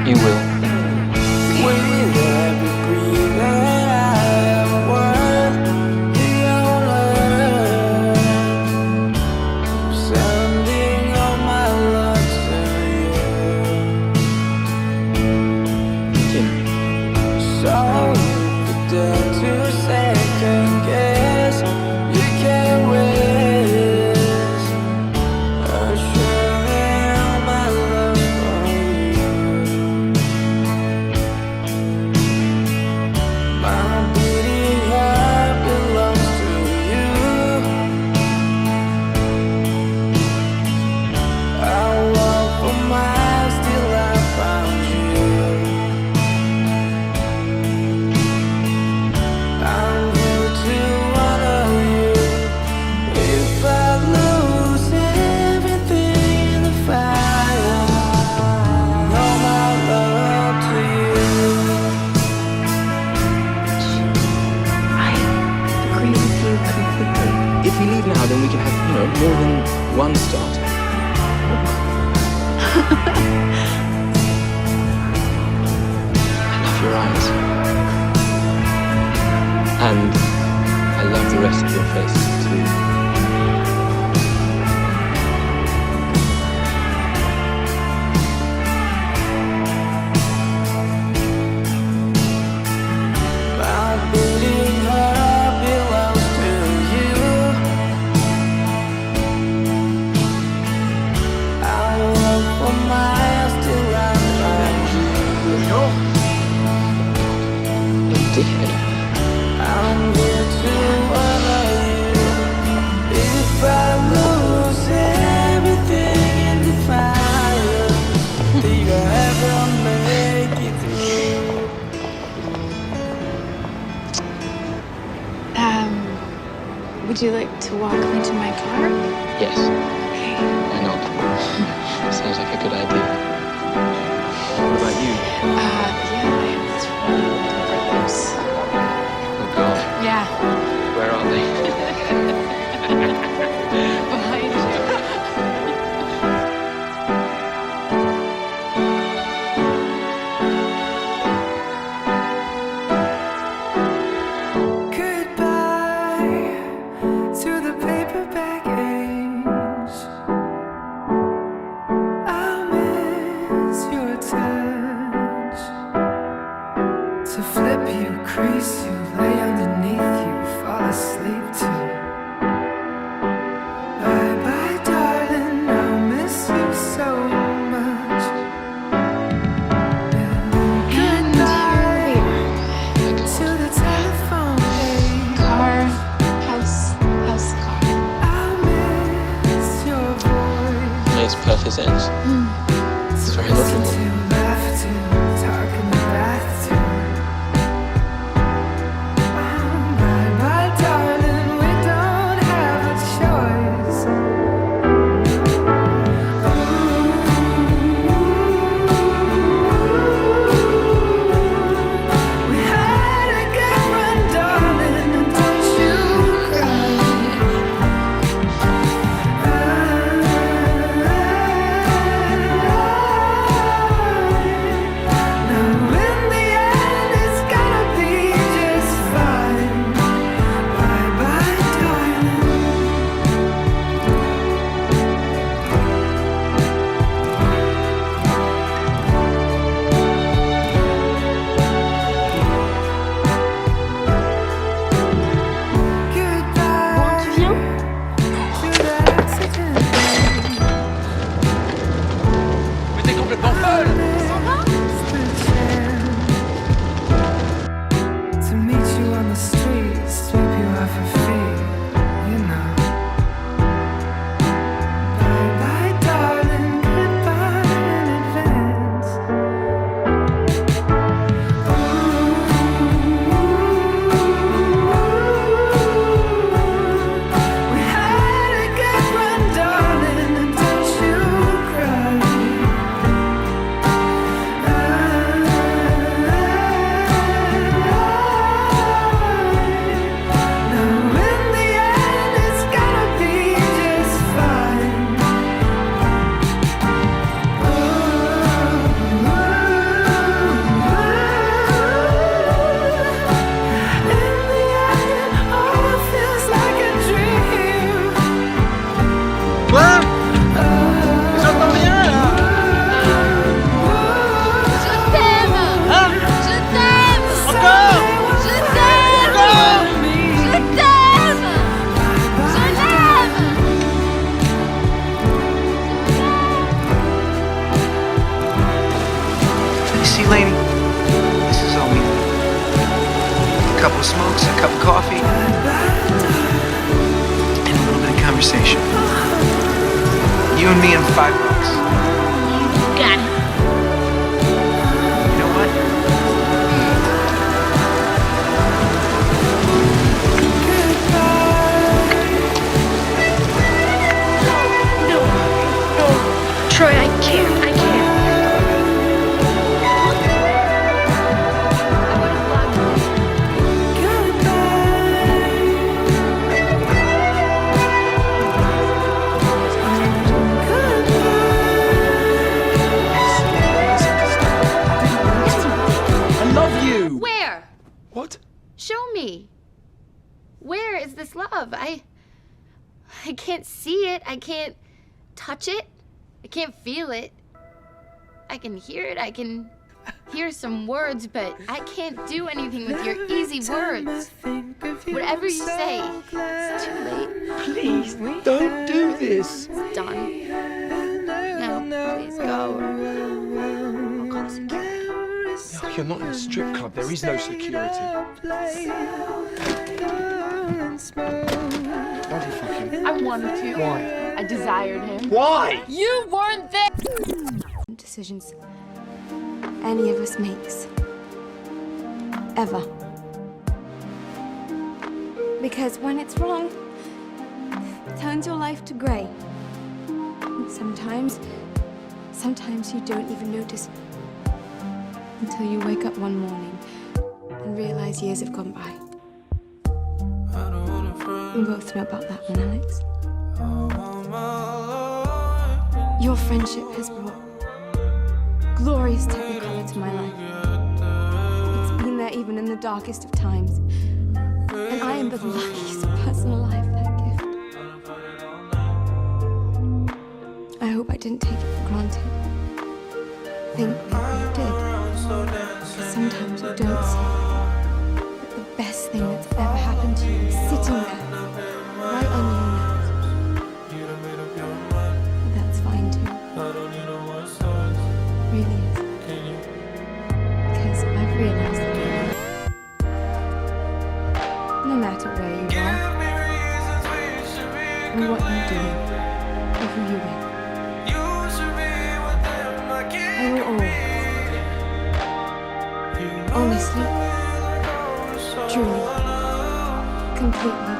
You will. If we leave now, then we can have, more than one starter. I love your eyes. And I love the rest of your face, too. I'm here to honor you. If I lose everything in the fire, do you ever make it through? Would you like to walk me to my car? Yes. Okay. Why not? Sounds like a good idea. What about you? Yeah, I have this really old brothers. Oh, God. Yeah. Where are they? Behind you. To flip you, crease you, lay underneath you, fall asleep too. Bye bye, darling, I'll miss you so much. Goodbye to the telephone. Car, house, car. I'll miss your voice. Makes perfect sense. It's very Listen logical. to, laugh to, talk in the bath to. You and me and $5. Got it. You know what? No, Troy, I can't. I can't. I would have loved it. I love you! Where? What? Show me. Where is this love? I can't see it. I can't touch it. I can't feel it. I can hear it. I can hear some words, but I can't do anything with your easy words. Whatever you say, it's too late. Please, don't do this. It's done. No, please go. I'll call security. No, you're not in a strip club. There is no security. Why do you fuck him? I wanted to. Why? I desired him. Why? You weren't there! Decisions any of us makes. Ever. Because when it's wrong, it turns your life to grey. And sometimes you don't even notice until you wake up one morning and realize years have gone by. We both know about that one, Alex. Your friendship has brought glorious technicolor to my life. It's been there even in the darkest of times. And I am the luckiest person alive for that gift. I hope I didn't take it for granted. Think maybe you did. Because sometimes you don't see that the best thing that's ever happened to you is sitting there, right on your nose. But that's fine too. Really is. Because I've realized that no matter where you are, or what you do, or who you're with, I will always, honestly, truly, completely,